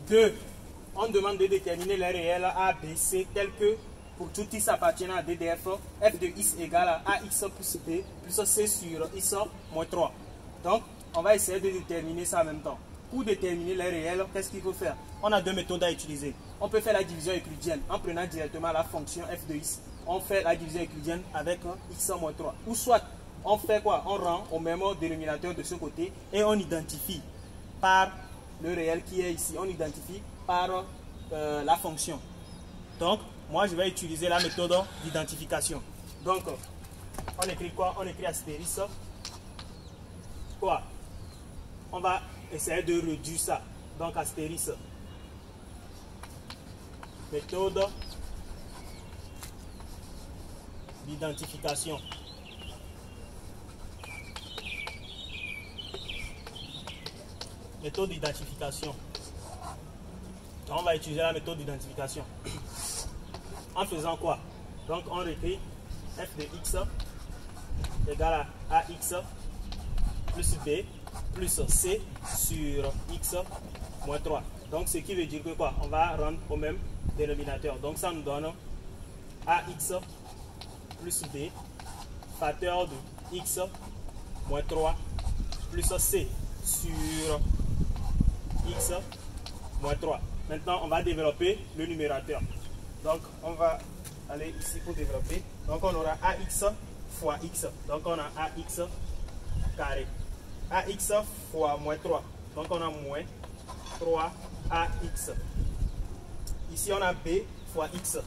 2. On demande de déterminer les réels A, B, C tels que pour tout x appartenant à DDF, f de x égale à ax plus b plus c sur x moins 3. Donc, on va essayer de déterminer ça en même temps. Pour déterminer les réels, qu'est-ce qu'il faut faire? On a deux méthodes à utiliser. On peut faire la division euclidienne en prenant directement la fonction f de x. On fait la division euclidienne avec x moins 3. Ou soit, on fait quoi? On rend au même dénominateur de ce côté et on identifie par le réel qui est ici. On identifie par la fonction. Donc, moi, je vais utiliser la méthode d'identification. Donc, on écrit quoi? On écrit astérisque. Quoi? On va essayer de réduire ça. Donc, astérisque. Méthode d'identification. Méthode d'identification. On va utiliser la méthode d'identification. En faisant quoi? Donc on écrit f de x égale à ax plus b plus c sur x moins 3. Donc ce qui veut dire que quoi? On va rendre au même dénominateur. Donc ça nous donne ax plus b facteur de x moins 3 plus c sur x moins 3. Maintenant on va développer le numérateur. Donc, on va aller ici pour développer. Donc, on aura ax fois x. Donc, on a ax carré. Ax fois moins 3. Donc, on a moins 3ax. Ici, on a b fois x.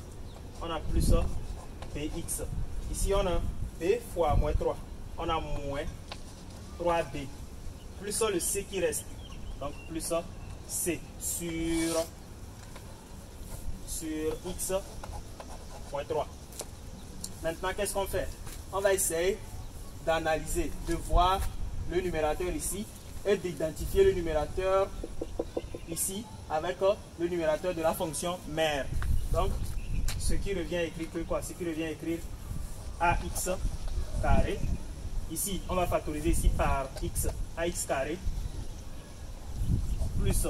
On a plus bx. Ici, on a b fois moins 3. On a moins 3b. Plus le c qui reste. Donc, plus c sur x moins 3. Maintenant, qu'est-ce qu'on fait? On va essayer d'analyser, de voir le numérateur ici et d'identifier le numérateur ici avec le numérateur de la fonction mère. Donc, ce qui revient à écrire que quoi? Ce qui revient à écrire ax carré. Ici, on va factoriser ici par x, ax carré plus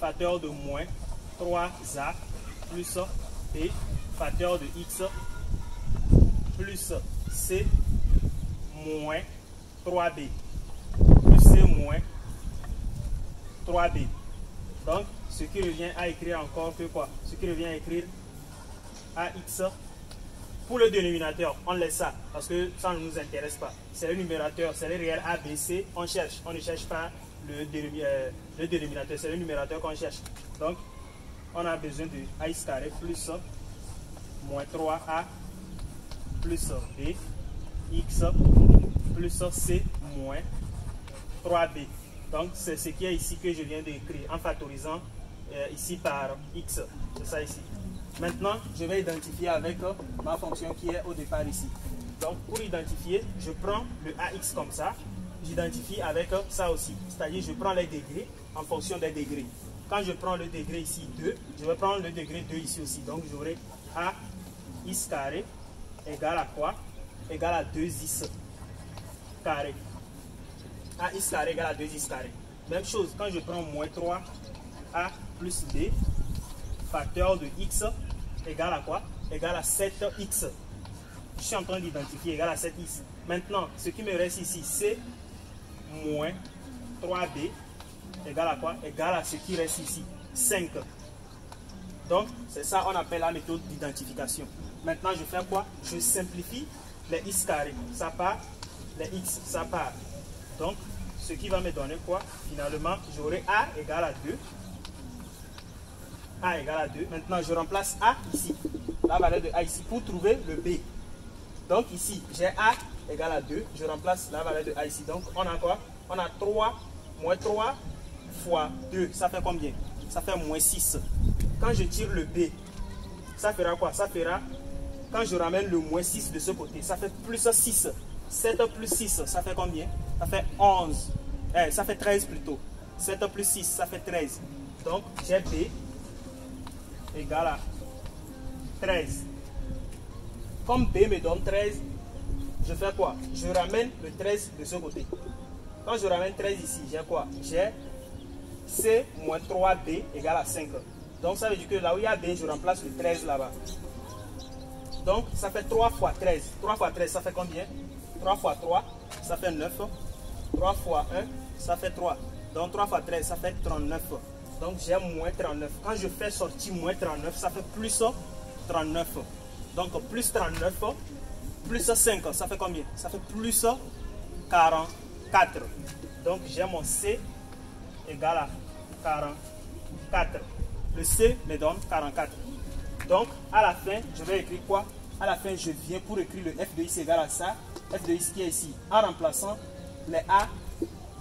facteur de moins 3a plus b facteur de x plus c moins 3b plus c moins 3b. Donc, ce qui revient à écrire encore que quoi? Ce qui revient à écrire ax. Pour le dénominateur, on laisse ça parce que ça ne nous intéresse pas. C'est le numérateur, c'est le réel a, b, c. On cherche, on ne cherche pas le dénominateur, c'est le numérateur qu'on cherche. Donc, on a besoin de ax carré plus moins 3a plus b x plus c moins 3b. Donc, c'est ce qui est ici que je viens d'écrire en factorisant ici par x. C'est ça ici. Maintenant, je vais identifier avec ma fonction qui est au départ ici. Donc, pour identifier, je prends le ax comme ça. J'identifie avec ça aussi. C'est-à-dire, je prends les degrés en fonction des degrés. Quand je prends le degré ici 2, je vais prendre le degré 2 ici aussi. Donc, j'aurai a x carré égale à quoi? Égale à 2x carré. A x carré égale à 2x carré. Même chose, quand je prends moins 3a plus b, facteur de x égale à quoi? Égale à 7x. Je suis en train d'identifier égale à 7x. Maintenant, ce qui me reste ici, c'est moins 3b égale à quoi? Égale à ce qui reste ici, 5. Donc, c'est ça qu'on appelle la méthode d'identification. Maintenant, je fais quoi? Je simplifie les x carrés. Ça part, les x, ça part. Donc, ce qui va me donner quoi? Finalement, j'aurai a égale à 2. A égale à 2. Maintenant, je remplace a ici. La valeur de a ici pour trouver le b. Donc, ici, j'ai a égale à 2. Je remplace la valeur de a ici. Donc, on a quoi? On a 3 moins 3 fois 2. Ça fait combien? Ça fait moins 6. Quand je tire le b, ça fera quoi? Ça fera, quand je ramène le moins 6 de ce côté, ça fait plus 6. 7 plus 6, ça fait combien? Ça fait 11. Ça fait 13 plutôt. 7 plus 6, ça fait 13. Donc, j'ai b égale à 13. Comme b me donne 13, je fais quoi? Je ramène le 13 de ce côté. Quand je ramène 13 ici, j'ai quoi? J'ai C moins 3B égale à 5. Donc ça veut dire que là où il y a B, je remplace le 13 là-bas. Donc ça fait 3 fois 13. 3 fois 13, ça fait combien? 3 fois 3, ça fait 9. 3 fois 1, ça fait 3. Donc 3 fois 13, ça fait 39. Donc j'ai moins 39. Quand je fais sortir moins 39, ça fait plus 39. Donc plus 39, plus 5, ça fait combien? Ça fait plus 44. Donc j'ai mon C égale à 44. Le C me donne 44. Donc à la fin, je vais écrire quoi? À la fin, je viens pour écrire le F de X égale à ça. F de X qui est ici, en remplaçant les A,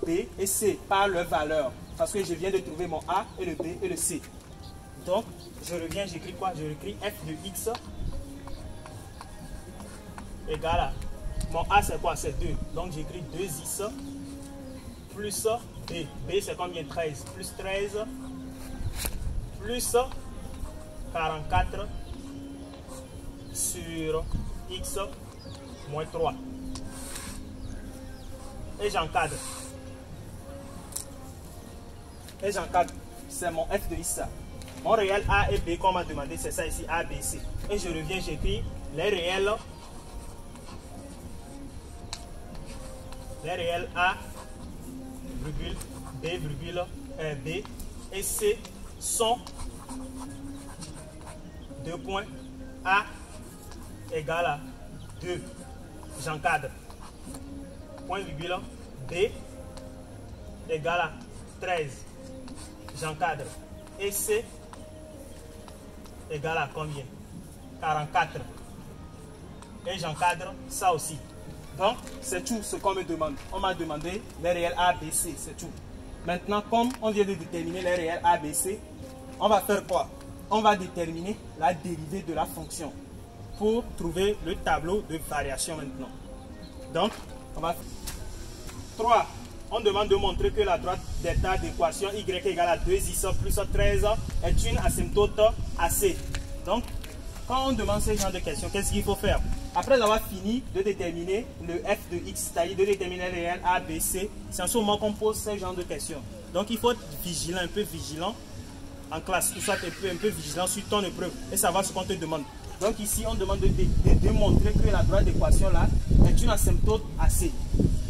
B et C par leur valeur. Parce que je viens de trouver mon A et le B et le C. Donc, je reviens, j'écris quoi? Je écris F de X égale à... Mon A c'est quoi? C'est 2. Donc, j'écris 2X plus B. B c'est combien? 13. Plus 13 plus 44 sur X moins 3. Et j'encadre. Et j'encadre. C'est mon F de X. Mon réel A et B qu'on m'a demandé, c'est ça ici, A, B, C. Et je reviens, j'écris les réels A, virgule, B, virgule, B et C sont 2 points. A égale à 2. J'encadre. Point virgule. B égale à 13. J'encadre. Et C égale à combien? 44. Et j'encadre ça aussi. Donc, c'est tout ce qu'on me demande. On m'a demandé les réels A, B, C. C'est tout. Maintenant, comme on vient de déterminer les réels A, B, C, on va faire quoi? On va déterminer la dérivée de la fonction pour trouver le tableau de variation maintenant. Donc, on va faire 3. On demande de montrer que la droite d'état d'équation y égale à 2x plus 13 est une asymptote AC. Donc, quand on demande ce genre de questions, qu'est-ce qu'il faut faire? Après avoir fini de déterminer le f de x, c'est-à-dire de déterminer les réels A, B, C, c'est en ce moment qu'on pose ce genre de questions. Donc, il faut être vigilant, un peu vigilant en classe, ou soit un peu vigilant sur ton épreuve et savoir ce qu'on te demande. Donc ici, on demande de démontrer que la droite d'équation là est une asymptote AC.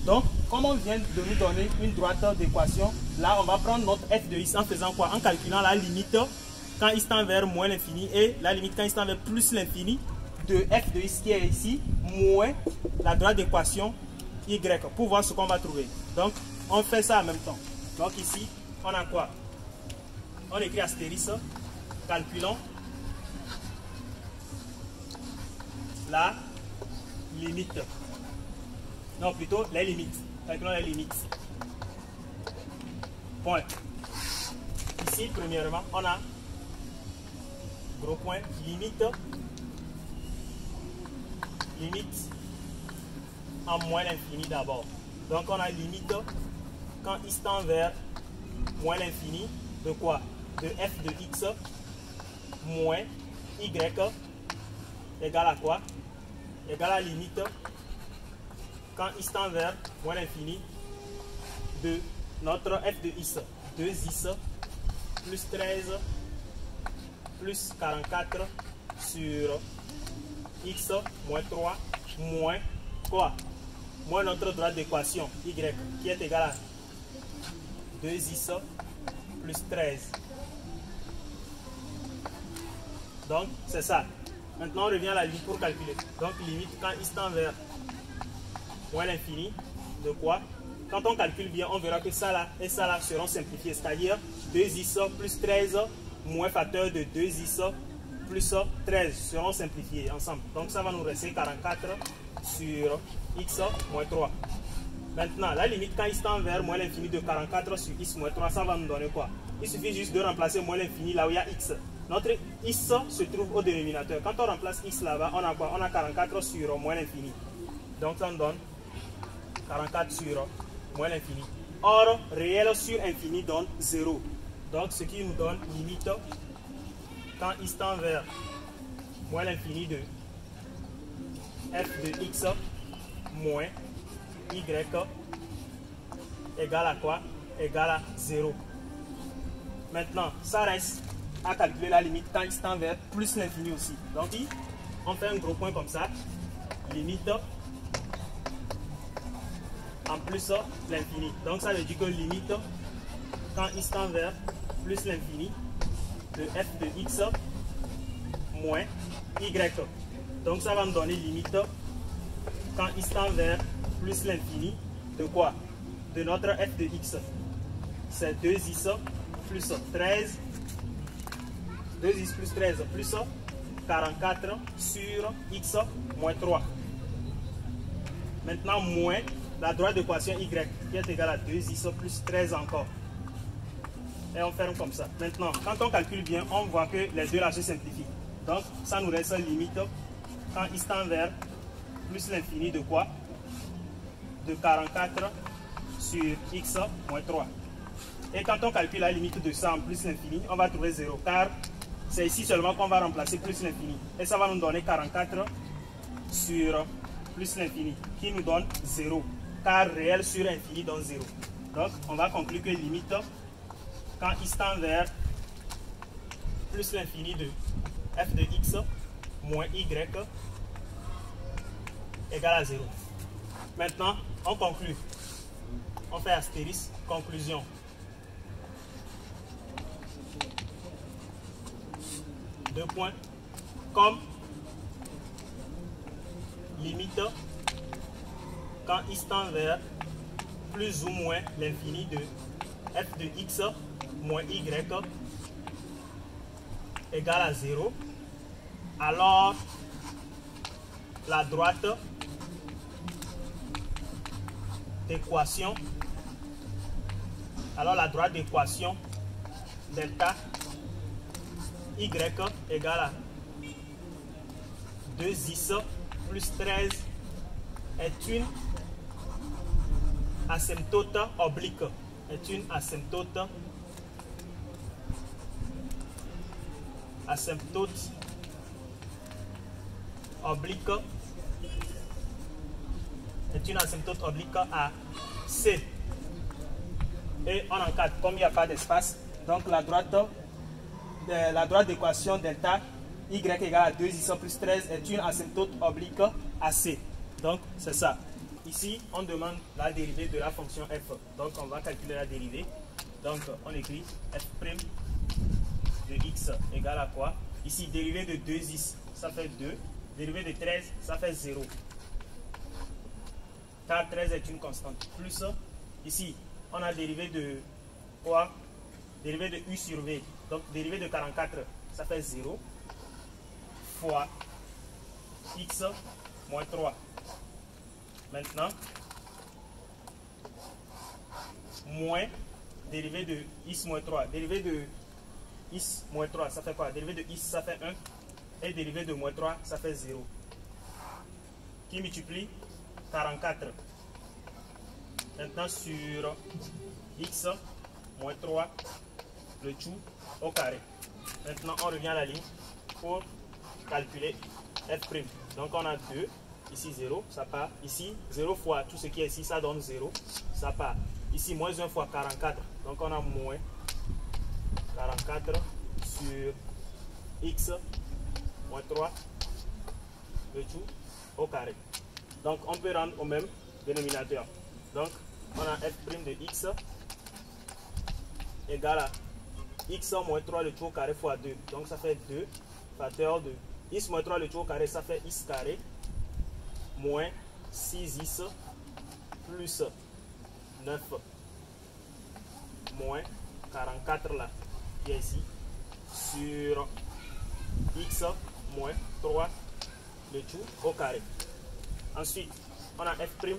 Donc, comme on vient de nous donner une droite d'équation, là, on va prendre notre f de x en faisant quoi? En calculant la limite quand x tend vers moins l'infini et la limite quand x tend vers plus l'infini de f de x qui est ici, moins la droite d'équation y, pour voir ce qu'on va trouver. Donc, on fait ça en même temps. Donc ici, on a quoi? On écrit astérisque, calculons la limite. Non, plutôt les limites. Calculons les limites. Point. Ici, premièrement, on a gros point, limite en moins l'infini d'abord. Donc, on a limite quand x tend vers moins l'infini de quoi? De f de x moins y égale à quoi? Égale à la limite quand x tend vers moins l'infini de notre f de x. 2x plus 13 plus 44 sur x moins 3 moins quoi? Moins notre droite d'équation y qui est égal à 2x plus 13. Donc, c'est ça. Maintenant, on revient à la limite pour calculer. Donc, limite quand x tend vers moins l'infini de quoi? Quand on calcule bien, on verra que ça là et ça là seront simplifiés. C'est-à-dire 2x plus 13 moins facteur de 2x plus 13 seront simplifiés ensemble. Donc, ça va nous rester 44 sur x moins 3. Maintenant, la limite quand x tend vers moins l'infini de 44 sur x moins 3, ça va nous donner quoi? Il suffit juste de remplacer moins l'infini là où il y a x. Notre x se trouve au dénominateur. Quand on remplace x là-bas, on a quoi? On a 44 sur moins l'infini. Donc, ça nous donne 44 sur moins l'infini. Or, réel sur infini donne 0. Donc, ce qui nous donne limite quand x tend vers moins l'infini de f de x moins y égale à quoi? Égale à 0. Maintenant, ça reste à calculer la limite quand x tend vers plus l'infini aussi. Donc, on fait un gros point comme ça. Limite en plus l'infini. Donc, ça veut dire que limite quand x tend vers plus l'infini de f de x moins y. Donc, ça va me donner limite quand x tend vers plus l'infini de quoi? De notre f de x. C'est 2x plus 13. 2x plus 13 plus 44 sur x moins 3. Maintenant, moins la droite d'équation y qui est égale à 2x plus 13 encore. Et on ferme comme ça. Maintenant, quand on calcule bien, on voit que les deux là se simplifient. Donc, ça nous reste limite quand x tend vers plus l'infini de quoi? De 44 sur x moins 3. Et quand on calcule la limite de ça en plus l'infini, on va trouver 0. Car c'est ici seulement qu'on va remplacer plus l'infini. Et ça va nous donner 44 sur plus l'infini, qui nous donne 0. Car réel sur infini donne 0. Donc, on va conclure que limite, quand x tend vers plus l'infini de f de x moins y égale à 0. Maintenant, on conclut. On fait astérisque, conclusion. Deux points. Comme limite quand x tend vers plus ou moins l'infini de f de x moins y égale à 0, alors la droite d'équation delta y égale à 2x plus 13 est une asymptote oblique. Asymptote oblique à C. Et on encadre, comme il n'y a pas d'espace, donc la droite d'équation delta y égale à 2x plus 13 est une asymptote oblique à C. Donc c'est ça. Ici, on demande la dérivée de la fonction f. Donc on va calculer la dérivée. Donc on écrit f' de x égale à quoi? Ici, dérivée de 2x, ça fait 2. Dérivée de 13, ça fait 0. Car 13 est une constante. Plus, ici, on a dérivé de quoi? Dérivé de u sur v. Donc, dérivé de 44, ça fait 0. Fois x moins 3. Maintenant, moins dérivé de x moins 3. Dérivé de x moins 3, ça fait quoi? Dérivé de x, ça fait 1. Et dérivé de moins 3, ça fait 0. Qui multiplie 44. Maintenant, sur x moins 3, le tout au carré. Maintenant, on revient à la ligne pour calculer f'. Donc, on a 2. Ici, 0, ça part. Ici, 0 fois tout ce qui est ici, ça donne 0. Ça part. Ici, moins 1 fois 44. Donc, on a moins 44 sur x moins 3, le tout au carré. Donc, on peut rendre au même dénominateur. Donc, on a f' de x égale à x moins 3 le tout au carré fois 2. Donc, ça fait 2 facteur de x moins 3 le tout au carré, ça fait x carré moins 6x plus 9 moins 44 là, qui est ici, sur x moins 3 le tout au carré. Ensuite, on a f' de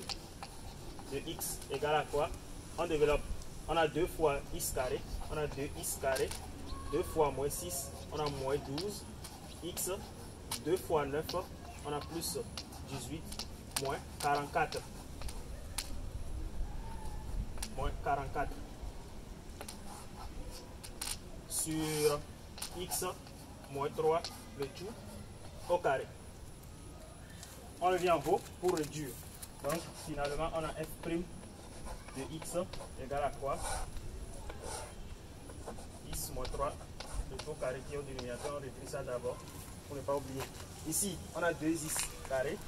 x égale à quoi? On développe. On a 2 fois x carré. On a 2x carré. 2 fois moins 6. On a moins 12. X. 2 fois 9. On a plus 18. Moins 44. Moins 44. Sur x moins 3 le tout au carré. On revient en haut pour réduire. Donc finalement on a f' de x égale à quoi? x moins 3, le tout carré qui est au dénominateur, on écrit ça d'abord pour ne pas oublier. Ici, on a 2x carré.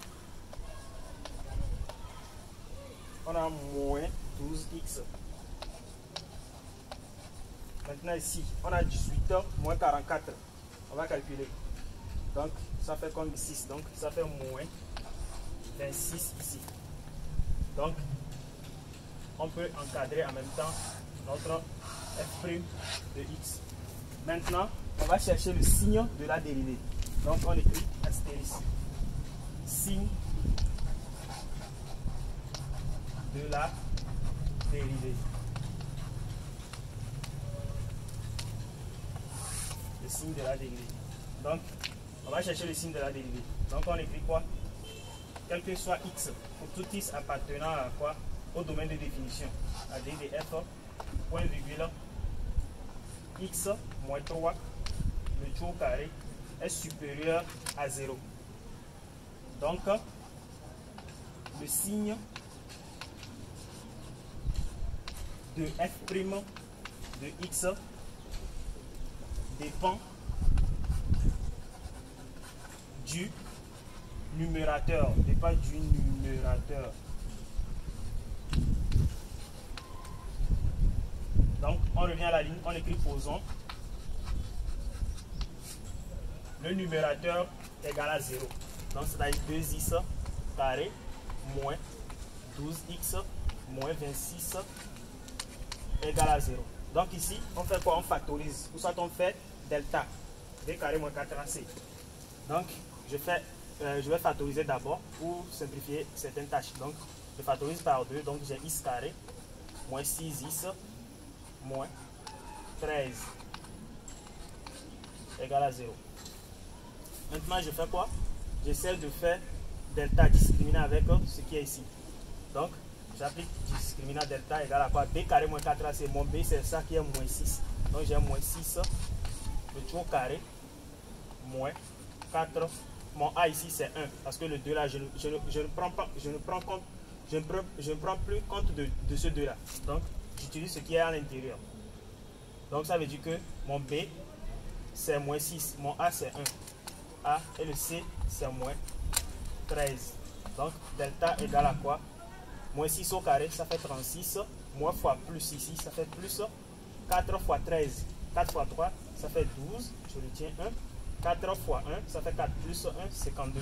On a moins 12x. Maintenant ici, on a 18 moins 44. On va calculer. Donc, ça fait comme 6. Donc, ça fait moins 26 ici. Donc, on peut encadrer en même temps notre f' de x. Maintenant, on va chercher le signe de la dérivée. Donc, on écrit astérisque. Signe de la dérivée. Le signe de la dérivée. Donc, on va chercher le signe de la dérivée. Donc, on écrit quoi? Quel que soit x, pour tout x appartenant à quoi? Au domaine de définition. À d de f, point virgule, x moins 3, le tout au carré, est supérieur à 0. Donc, le signe de f' de x dépend du numérateur, dépend du numérateur. Donc, on revient à la ligne, on écrit posons. Le numérateur égal à 0. Donc, c'est-à-dire 2x carré moins 12x moins 26 égale à 0. Donc, ici, on fait quoi? On factorise. Ou soit on fait delta. D carré moins 4ac. Donc, je vais factoriser d'abord pour simplifier certaines tâches. Donc, je factorise par 2. Donc, j'ai x carré moins 6x moins 13 égale à 0. Maintenant, je fais quoi? J'essaie de faire delta discriminant avec ce qui est ici. Donc, j'applique discriminant delta égale à quoi? B carré moins 4ac. Mon B, c'est ça qui est moins 6. Donc, j'ai moins 6, le tout au carré, moins 4. Mon A ici, c'est 1. Parce que le 2 là, je ne prends plus compte de ce 2 là. Donc, j'utilise ce qui est à l'intérieur. Donc, ça veut dire que mon B, c'est moins 6. Mon A, c'est 1. A et le C, c'est moins 13. Donc, delta égale à quoi? Moins 6 au carré, ça fait 36. Moins fois plus ici, ça fait plus 4 fois 13. 4 fois 3, ça fait 12. Je retiens 1. 4 fois 1, ça fait 4 plus 1, 52.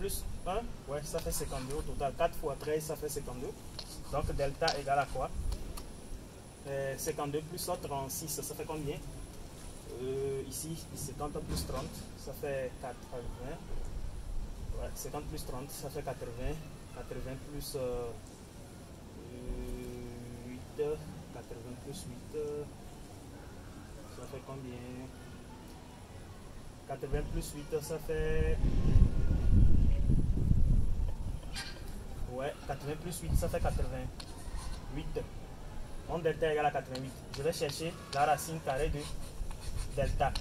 Plus 1, ouais, ça fait 52 au total. 4 fois 13, ça fait 52. Donc, delta égale à quoi? 52 plus 36, ça fait combien? Ici, 50 plus 30, ça fait 80. Ouais, 50 plus 30, ça fait 80. 80 plus 8. 80 plus 8, ça fait combien? 80 plus 8, ça fait... Ouais, 80 plus 8, ça fait 88. Mon delta égale à 88. Je vais chercher la racine carrée de delta.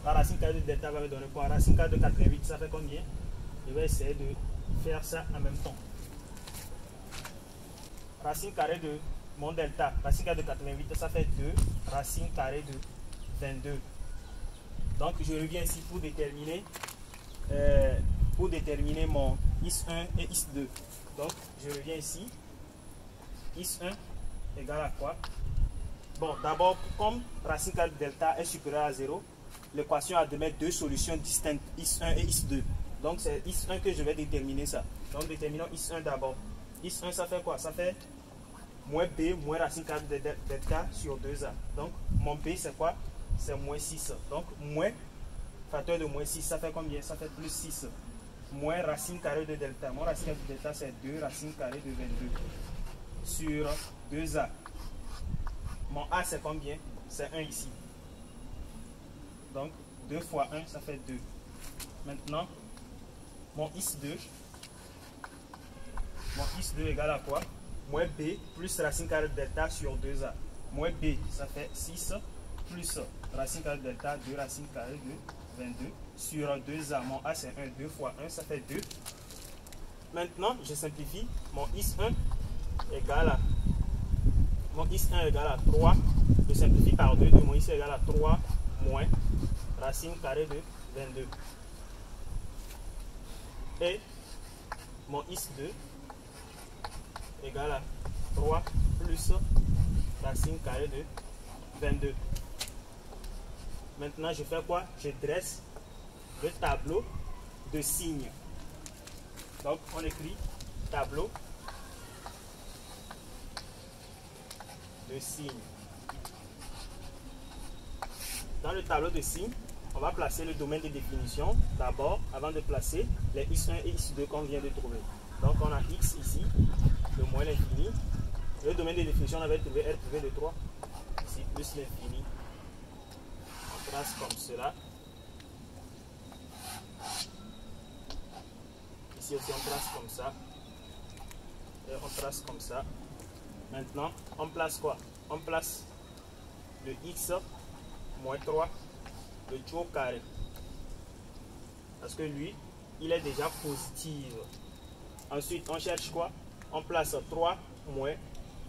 La racine carrée de delta va me donner quoi? La racine carrée de 88, ça fait combien? Je vais essayer de faire ça en même temps. Racine carrée de mon delta, racine carrée de 88, ça fait 2. Racine carrée de 22. Donc, je reviens ici pour déterminer mon is1 et is2. Donc, je reviens ici. Is1 égale à quoi? Bon, d'abord, comme racine carrée de delta est supérieure à 0, l'équation admet deux solutions distinctes, is1 et is2. Donc, c'est is1 que je vais déterminer ça. Donc, déterminons is1 d'abord. Is1, ça fait quoi? Ça fait moins b moins racine carrée de delta sur 2a. Donc, mon b, c'est quoi? C'est moins 6. Donc, moins facteur de moins 6, ça fait combien? Ça fait plus 6. Moins racine carrée de delta. Mon racine carrée de delta, c'est 2 racine carrée de 22 sur 2a. Mon a, c'est combien? C'est 1 ici. Donc, 2 fois 1, ça fait 2. Maintenant, mon is2. Mon is2 égale à quoi? Moins b plus racine carrée de delta sur 2a. Moins b, ça fait 6 plus racine carrée de delta, 2 racine carrée de 22 sur 2a. Mon a, c'est 1. 2 fois 1, ça fait 2. Maintenant, je simplifie. Mon is1 égale à 3 je simplifie par 2, 2 moins x est égal à 3 moins racine carrée de 22. Et mon x2 égale à 3 plus racine carrée de 22. Maintenant, je fais quoi? Je dresse le tableau de signes. Donc, on écrit tableau de signes. Dans le tableau de signes, on va placer le domaine de définition d'abord, avant de placer les x1 et x2 qu'on vient de trouver. Donc, on a x ici, le moins l'infini. Le domaine de définition, on avait trouvé r privé de 3, ici, plus l'infini. On trace comme cela. Ici aussi, on trace comme ça. Et on trace comme ça. Maintenant, on place quoi? On place le x moins 3, le tout au carré. Parce que lui, il est déjà positif. Ensuite, on cherche quoi? On place 3 moins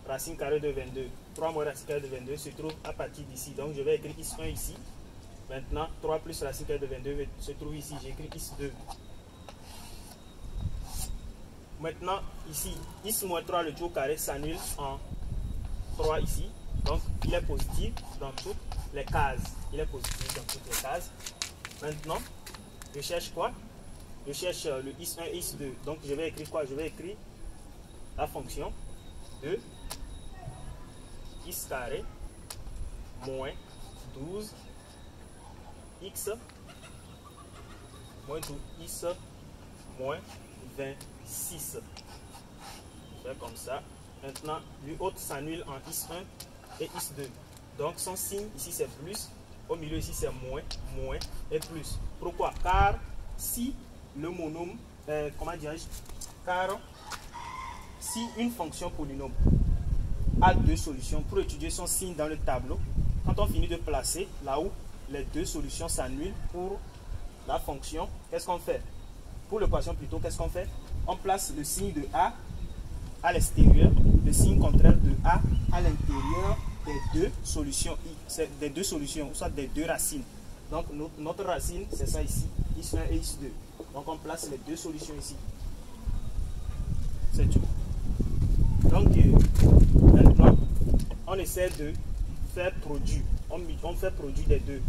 racine carrée de 22. 3 moins racine carrée de 22 se trouve à partir d'ici. Donc, je vais écrire x1 ici. Maintenant, 3 plus racine carrée de 22 se trouve ici. J'écris x2. Maintenant, ici, x moins 3, le tout au carré s'annule en 3 ici. Donc, il est positif dans toutes les cases. Il est positif dans toutes les cases. Maintenant, je cherche quoi? Je cherche le x1 et x2. Donc, je vais écrire quoi? Je vais écrire la fonction de x carré moins 12 x moins 12 x moins 26. Je fais comme ça. Maintenant, lui autre s'annule en x1 et x2. Donc, son signe ici c'est plus, au milieu ici c'est moins, moins et plus. Pourquoi? Car si le monôme, comment dirais-je? Car si une fonction polynôme a deux solutions, pour étudier son signe dans le tableau, quand on finit de placer là où les deux solutions s'annulent pour la fonction, qu'est-ce qu'on fait? Pour l'équation plutôt, qu'est-ce qu'on fait? On place le signe de A à l'extérieur, le signe contraire de A à l'intérieur des deux solutions soit des deux racines. Donc notre racine, c'est ça ici, x1 et x2. Donc on place les deux solutions ici. C'est tout. Donc maintenant, on essaie de faire produit. On fait produit des deux.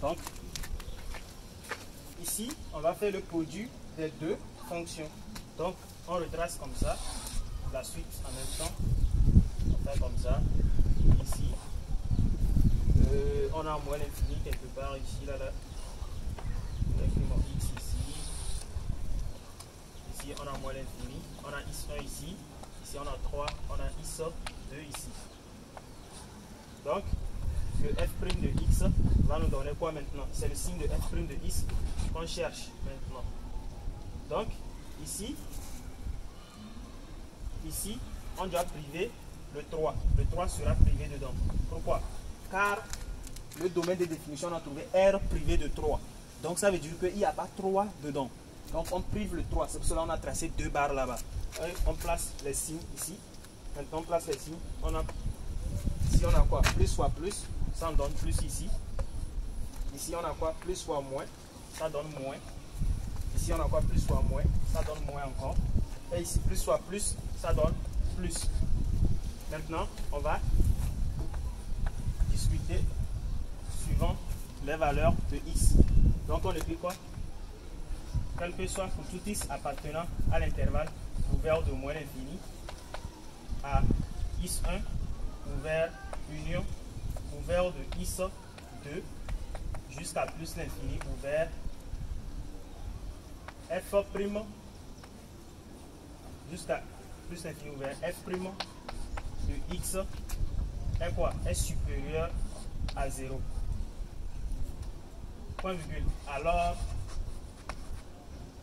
Donc ici, on va faire le produit des deux fonctions. Donc on retrace comme ça. La suite en même temps. On fait comme ça. Ici. On a moins l'infini quelque part ici, là. J'écris mon x ici. Ici, on a moins l'infini. On a x1 ici. Ici, on a 3. On a x2 ici. Donc, le f' de x va nous donner quoi maintenant? C'est le signe de f' de x qu'on cherche maintenant. Donc, ici, on doit priver le 3. Le 3 sera privé dedans. Pourquoi? Car le domaine de définition, on a trouvé R privé de 3. Donc, ça veut dire qu'il n'y a pas 3 dedans. Donc, on prive le 3. C'est pour cela qu'on a tracé deux barres là-bas. On place les signes ici. Maintenant, on place les signes. Ici, on a quoi? Plus fois plus. Ça en donne plus ici. Ici, on a quoi? Plus fois moins. Ça donne moins. Ici, on a quoi? Plus fois moins. Ça donne moins encore. Et ici, plus fois plus. Ça donne plus. Maintenant, on va discuter suivant les valeurs de x. Donc, on écrit quoi? Quel que soit pour tout x appartenant à l'intervalle ouvert de moins l'infini à x1 ouvert union ouvert de x2 jusqu'à plus l'infini ouvert f' jusqu'à plus l'infini ouvert f' de x est quoi? Est supérieur à 0. Point virgule. Alors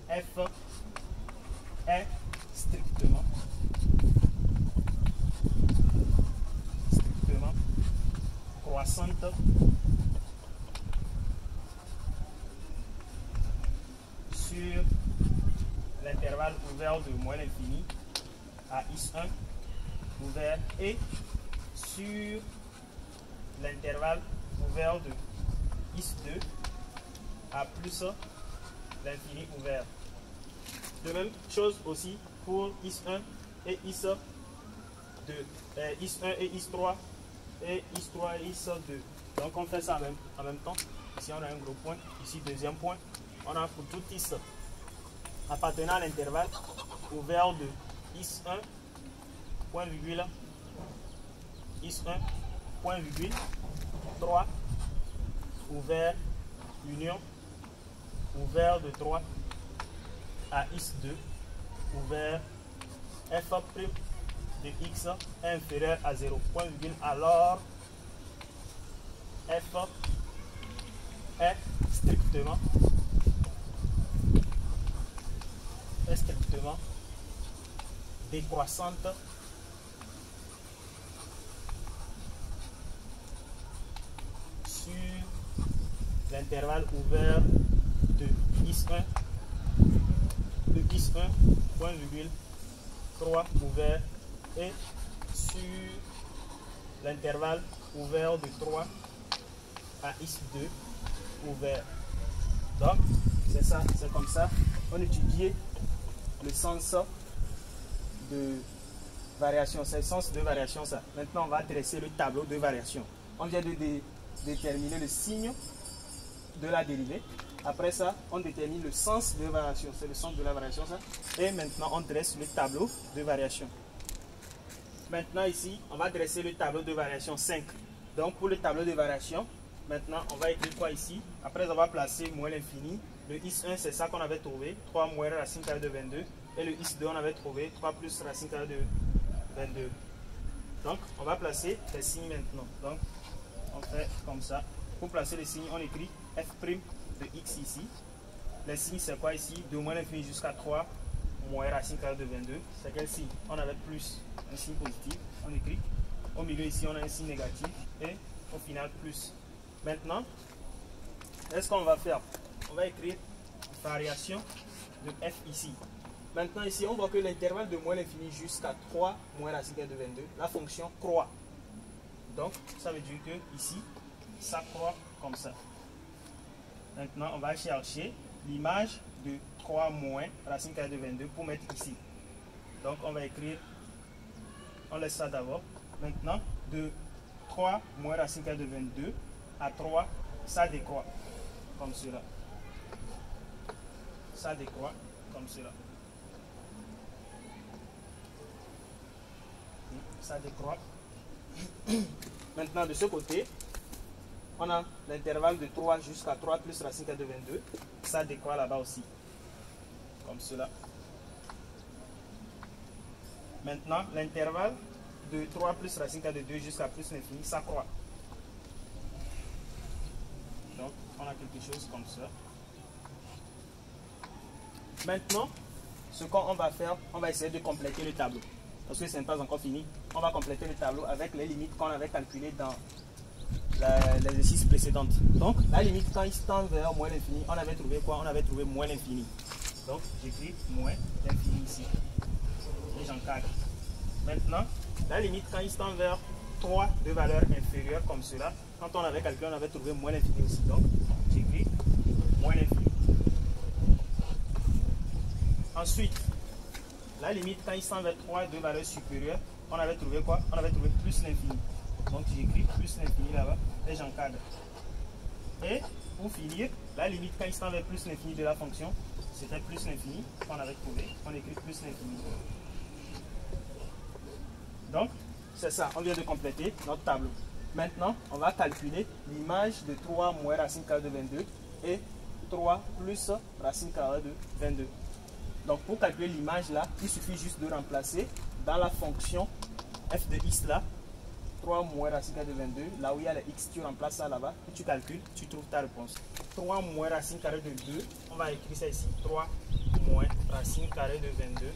f est strictement croissante sur l'intervalle ouvert de moins l'infini à x1 ouvert et sur l'intervalle ouvert de is2 à plus l'infini ouvert. De même chose aussi pour is1 et is2, is1 et is3 et is3 et is2. Donc on fait ça en même temps. Ici on a un gros point, ici deuxième point. On a pour tout is appartenant à l'intervalle ouvert de is1 point virgule is1 point virgule 3 ouvert union ouvert de 3 à is2 ouvert f' de x est inférieur à 0 point virgule, alors f est strictement décroissante sur l'intervalle ouvert de is1 point virgule 3 ouvert et sur l'intervalle ouvert de 3 à is2 ouvert. Donc c'est ça, c'est comme ça on étudie le sens de variation, c'est le sens de variation ça. Maintenant on va dresser le tableau de variation. On vient de déterminer le signe de la dérivée. Après ça, on détermine le sens de variation, c'est le sens de la variation ça. Et maintenant on dresse le tableau de variation. Maintenant ici, on va dresser le tableau de variation 5. Donc pour le tableau de variation, maintenant on va écrire quoi ici? Après avoir placé moins l'infini, le is1 c'est ça qu'on avait trouvé, 3 moins racine carrée de 22. Et le is2 on avait trouvé 3 plus racine carrée de 22. Donc on va placer les signes maintenant. Donc on fait comme ça. Pour placer les signes, on écrit f' de x ici. Les signes c'est quoi ici? De moins l'infini jusqu'à 3 moins racine carrée de 22. C'est quel signe? On avait plus un signe positif. On écrit. Au milieu ici on a un signe négatif. Et au final plus. Maintenant, qu'est-ce qu'on va faire? On va écrire variation de f ici. Maintenant ici on voit que l'intervalle de moins l'infini jusqu'à 3 moins racine carrée de 22, la fonction croît. Donc ça veut dire que ici ça croît comme ça. Maintenant on va chercher l'image de 3 moins racine carrée de 22 pour mettre ici. Donc on va écrire, on laisse ça d'abord. Maintenant de 3 moins racine carrée de 22 à 3, ça décroît comme cela. Ça décroît comme cela. Ça décroît. Maintenant de ce côté, on a l'intervalle de 3 jusqu'à 3 plus racine carrée de 22. Ça décroît là-bas aussi. Comme cela. Maintenant, l'intervalle de 3 plus racine carrée de 2 jusqu'à plus l'infini, ça croît. Donc, on a quelque chose comme ça. Maintenant, ce qu'on va faire, on va essayer de compléter le tableau. Parce que ce n'est pas encore fini. On va compléter le tableau avec les limites qu'on avait calculées dans l'exercice précédent. Donc, la limite quand il se tend vers moins l'infini, on avait trouvé quoi? On avait trouvé moins l'infini. Donc, j'écris moins l'infini ici. Et j'encadre. Maintenant, la limite quand il se tend vers 3 de valeurs inférieures comme cela, quand on avait calculé, on avait trouvé moins l'infini aussi. Donc, j'écris moins l'infini. Ensuite, la limite quand il s'en vers 3 de valeurs supérieures, on avait trouvé quoi? On avait trouvé plus l'infini. Donc j'écris plus l'infini là-bas et j'encadre. Et pour finir, la limite quand il s'en vers plus l'infini de la fonction, c'était plus l'infini qu'on avait trouvé. On écrit plus l'infini. Donc c'est ça, on vient de compléter notre tableau. Maintenant, on va calculer l'image de 3 moins racine carrée de 22 et 3 plus racine carrée de 22. Donc pour calculer l'image là, il suffit juste de remplacer dans la fonction f de x là, 3 moins racine carrée de 22, là où il y a le x, tu remplaces ça là-bas, et tu calcules, tu trouves ta réponse. 3 moins racine carrée de 2, on va écrire ça ici, 3 moins racine carrée de 22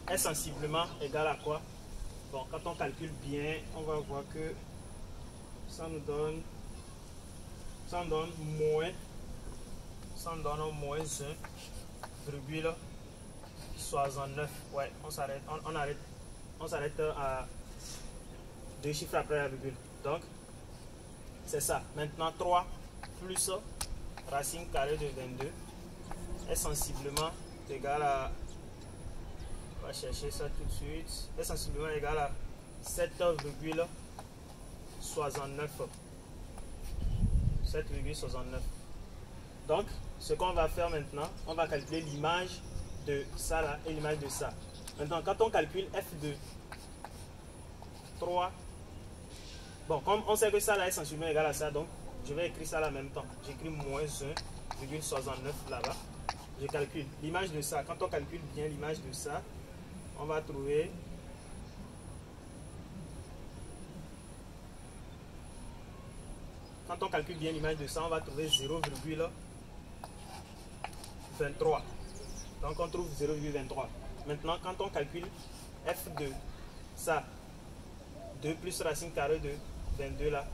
est sensiblement égal à quoi? Bon, quand on calcule bien, on va voir que ça nous donne moins 1,69. Ouais, on s'arrête deux chiffres après la virgule. Donc, c'est ça. Maintenant, 3 plus racine carrée de 22 est sensiblement égal à, on va chercher ça tout de suite, est sensiblement égal à 7,69. 7,69. Donc, ce qu'on va faire maintenant, on va calculer l'image de ça là et l'image de ça. Maintenant, quand on calcule f de 3, bon, comme on sait que ça là est sensiblement égal à ça, donc je vais écrire ça là en même temps. J'écris moins 1,69 là-bas. Je calcule l'image de ça. Quand on calcule bien l'image de ça, on va trouver quand on calcule bien l'image de ça, on va trouver 0,23. Donc on trouve 0,23. Maintenant, quand on calcule f de ça, 2 plus racine carrée de 22 là,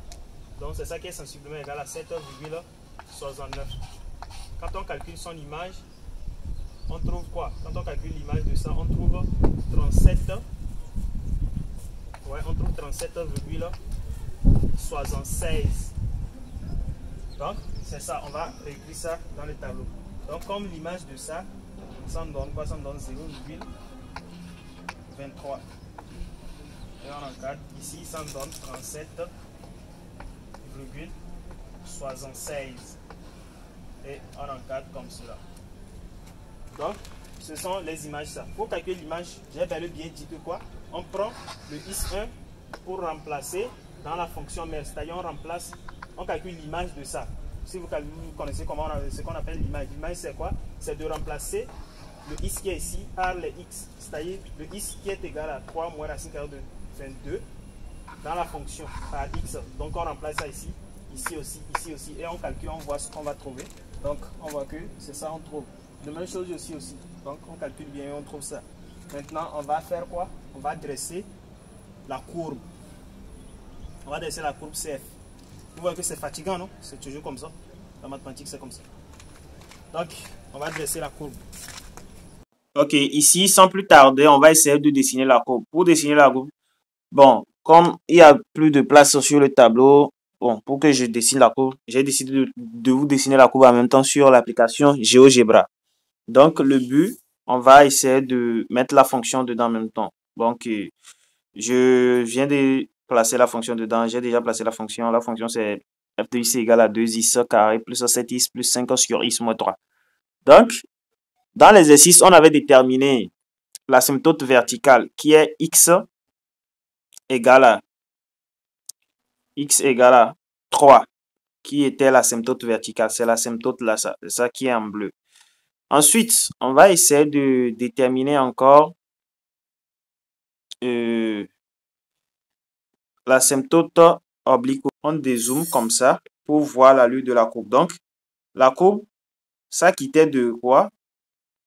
donc c'est ça qui est sensiblement égal à 7,69. Quand on calcule son image, on trouve quoi? Quand on calcule l'image de ça, on trouve 37. Ouais, on trouve 37,76. Donc, c'est ça, on va écrire ça dans le tableau. Donc, comme l'image de ça, ça me donne quoi? Ça me donne 0,23. Et on encadre. Ici, ça me donne 37,76. Et on encadre comme cela. Donc, ce sont les images ça. Pour calculer l'image, j'ai bien dit que quoi? On prend le is1 pour remplacer dans la fonction mère. C'est-à-dire, on calcule l'image de ça. Si vous connaissez comment ce qu'on appelle l'image. L'image, c'est quoi? C'est de remplacer le is qui est ici par les x. C'est-à-dire, le is qui est égal à 3 moins racine carrée de 22 dans la fonction par x. Donc, on remplace ça ici, ici aussi, et on calcule, on voit ce qu'on va trouver. Donc, on voit que c'est ça, on trouve. La même chose ici aussi. Donc, on calcule bien et on trouve ça. Maintenant, on va faire quoi? On va dresser la courbe. On va dresser la courbe CF. Vous voyez que c'est fatigant, non? C'est toujours comme ça. La mathématique, c'est comme ça. Donc, on va dresser la courbe. Ok, ici, sans plus tarder, on va essayer de dessiner la courbe. Pour dessiner la courbe, bon, comme il n'y a plus de place sur le tableau, bon, pour que je dessine la courbe, j'ai décidé de vous dessiner la courbe en même temps sur l'application GeoGebra. Donc, le but, on va essayer de mettre la fonction dedans en même temps. Donc, je viens de placer la fonction dedans. J'ai déjà placé la fonction. La fonction, c'est f de x égale à 2x carré plus 7x plus 5 sur x moins 3. Donc, dans l'exercice, on avait déterminé l'asymptote verticale qui est x égale à 3, qui était l'asymptote verticale. C'est l'asymptote là, c'est ça qui est en bleu. Ensuite, on va essayer de déterminer encore l'asymptote oblique. On dézoome comme ça pour voir l'allure de la courbe. Donc, la courbe, ça quittait de quoi?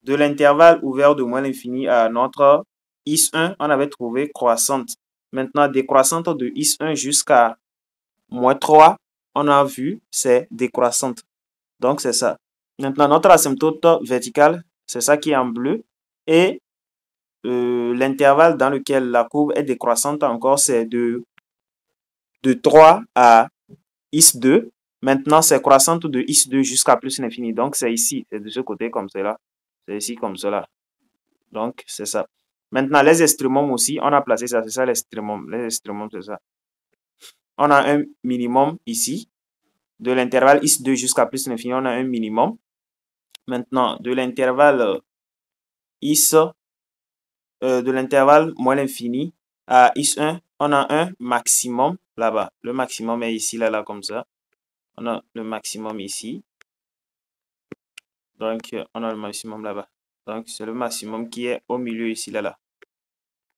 De l'intervalle ouvert de moins l'infini à notre is1, on avait trouvé croissante. Maintenant, décroissante de is1 jusqu'à moins 3, on a vu, c'est décroissante. Donc, c'est ça. Maintenant, notre asymptote verticale, c'est ça qui est en bleu. Et l'intervalle dans lequel la courbe est décroissante encore, c'est de 3 à is2. Maintenant, c'est croissante de is2 jusqu'à plus l'infini. Donc, c'est ici, c'est de ce côté comme cela. C'est ici comme cela. Donc, c'est ça. Maintenant, les extrémums aussi, on a placé ça, c'est ça l'extrémum. Les extrémums, c'est ça. On a un minimum ici. De l'intervalle is2 jusqu'à plus l'infini, on a un minimum. Maintenant, de l'intervalle de l'intervalle moins l'infini à is1, on a un maximum là-bas. Le maximum est ici, là, comme ça. On a le maximum ici. Donc, on a le maximum là-bas. Donc, c'est le maximum qui est au milieu ici, là.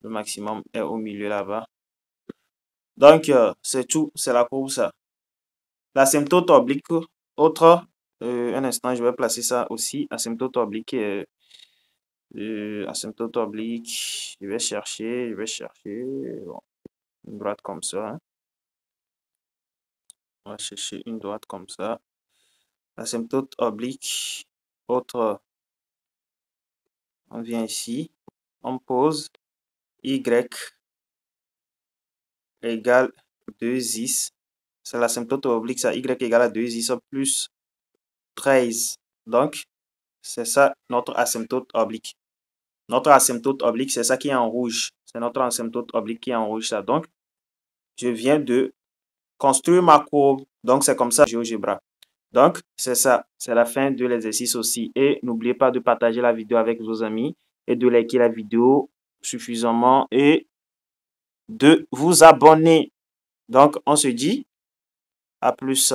Le maximum est au milieu là-bas. Donc, c'est tout. C'est la courbe, ça. L'asymptote oblique, autre. Un instant, je vais placer ça aussi. Asymptote oblique. Asymptote oblique. Je vais chercher. Bon, une droite comme ça. Hein. On va chercher une droite comme ça. Asymptote oblique. Autre. On vient ici. On pose Y égale 2x. C'est l'asymptote oblique, ça y égale à 2x plus 13. Donc, c'est ça notre asymptote oblique. Notre asymptote oblique, c'est ça qui est en rouge. C'est notre asymptote oblique qui est en rouge. Ça. Donc, je viens de construire ma courbe. Donc, c'est comme ça GeoGebra. Donc, c'est ça. C'est la fin de l'exercice aussi. Et n'oubliez pas de partager la vidéo avec vos amis et de liker la vidéo suffisamment et de vous abonner. Donc, on se dit à plus.